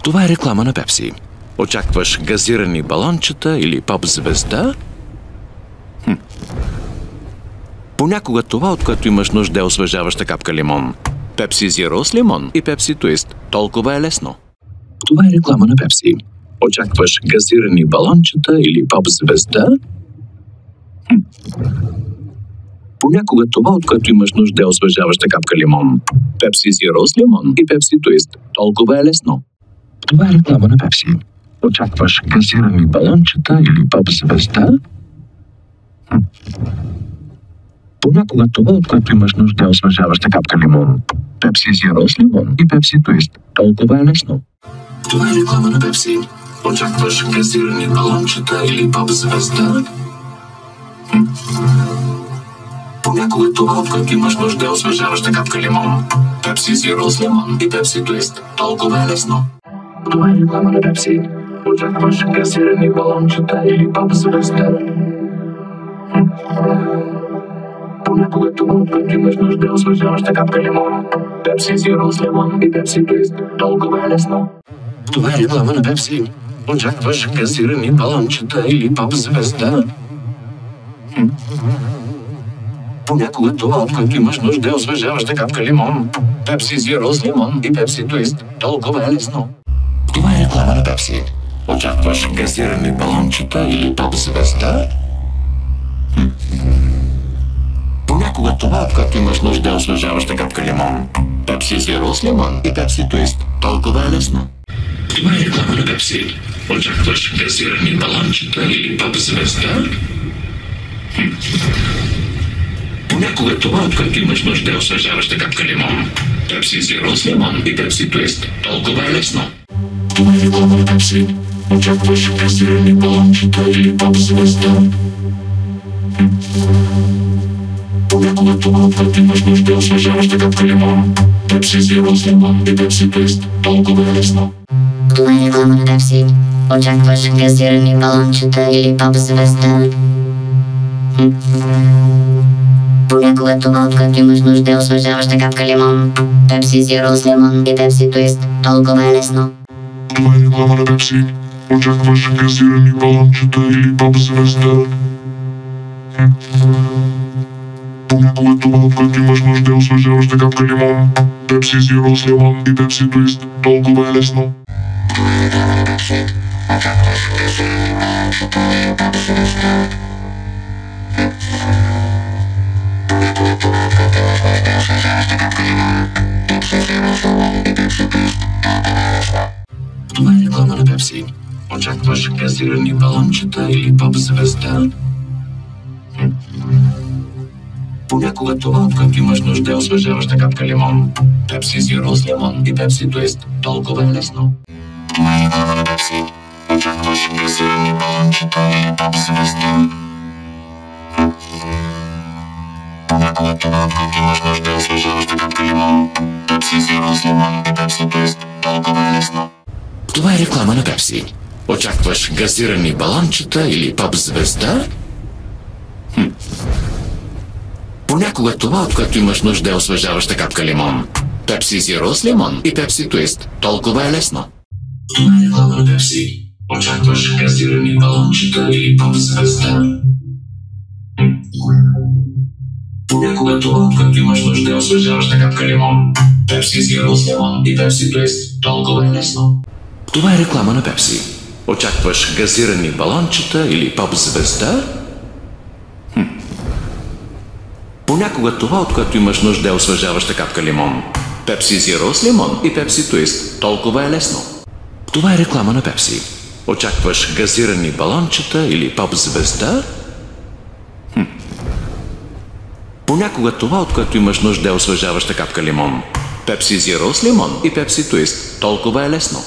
Това е реклама на Пепси. Очакваш газирани балончета или поп-звезда? Понякога това, от което имаш нужда, е освежаваща капка лимон. Пепси Зиро с лимон и Пепси Твист. Толкова е лесно. Това е реклама на Пепси. Очакваш газирани балончета или поп-звезда? Понякога това, от което имаш нужда, е освежаваща капка лимон. Пепси Зиро с лимон и Пепси Твист. Толкова е лесно. Това е реклама на Пепси. Очакваш газирани балончета или поп-звезда? Понякога това, от което имаш нужда, е освежаваща капка лимон. Пепси Зиро с лимон и Пепси Твист. Толкова е лесно. Това е реклама на Пепси. Очакваш газирани балончета или поп-звезда? Понякога това, от което имаш нужда, е освежаваща капка лимон. Пепси Зиро с лимон и Пепси Твист. Толкова е лесно. Това е реклама на Пепси. Очакваш газирани балончета или поп-звезда? Понякога това, от което имаш нужда, е освежаваща капка лимон. Пепси Зиро с лимон и Пепси Твист. Толкова е лесно. Това е реклама на Пепси. Очакваш газирани балончета или поп-звезда? Понякога това, от което имаш нужда, е освежаваща капка лимон. Пепси Зиро с лимон и Пепси Твист. Толкова е лесно. Това е реклама на Пепси. Очакваш газирани балончета или поп-звезда? Понякога това, от което имаш нужда, е освежаваща капка лимон. Пепси Зиро с лимон и Пепси Твист. Толкова е лесно. Това е реклама на Пепси. Очакваш газирани балончета или поп-звезда? Понякога това, от което имаш нужда, е освежаваща капка лимон. Пепси Зиро с лимон и Пепси Твист. Толкова е лесно. Това е реклама на Пепси. Очакваш газирани балончета или поп-звезда? Понякога това, от което имаш нужда, е освежаваща капка лимон. Пепси Зиро с лимон и Пепси Твист. Толкова е лесно. Това е реклама на Пепси. Очакваш газирани балончета или поп-звезда? Понякога това, от което имаш нужда, е освежаваща капка лимон. Пепси Зиро с лимон и Пепси Твист. Толкова е лесно. Това е реклама на Пепси. Очакваш газирани балончета или поп-звезда? Понякога това, от което имаш нужда, е освежаваща капка лимон. Пепси Зиро с лимон и Пепси Твист. Толкова е лесно. Това е реклама на Пепси. Очакваш газирани балончета или поп-звезда? Понякога това, от което имаш нужда, е освежаваща капка лимон. Пепси Зиро с лимон и Пепси Твист. Толкова е лесно. Това е реклама на Пепси. Очакваш газирани балончета или поп-звезда? Понякога това, от което имаш нужда, е освежаваща капка лимон. Пепси Зиро с лимон и Пепси Твист. Толкова е лесно. Това е реклама на Пепси. Очакваш газирани балончета или поп-звезда? Понякога това, от което имаш нужда, е освежаваща капка лимон. Пепси Зиро с лимон и Пепси Твист. Толкова е лесно. Това е реклама на Пепси. Очакваш газирани балончета или поп-звезда? Понякога това, от което имаш нужда, е освежаваща капка лимон. Пепси Зиро с лимон и Пепси Твист. Толкова е лесно. Това е реклама на Пепси. Очакваш газирани балончета или поп-звезда? Понякога това, от което имаш нужда, е освежаваща капка лимон. Пепси Зиро с лимон и Пепси Твист. Толкова е лесно. Това е реклама на Пепси. Очакваш газирани балончета или поп-звезда? Понякога това, от което имаш нужда, е освежаваща капка лимон. Пепси Зиро с лимон и Пепси Твист. Толкова е лесно. Това е реклама на Пепси. Очакваш газирани балончета или поп-звезда? Понякога това, от което имаш нужда, е освежаваща капка лимон. Пепси Зиро с лимон и Пепси Твист. Толкова е лесно.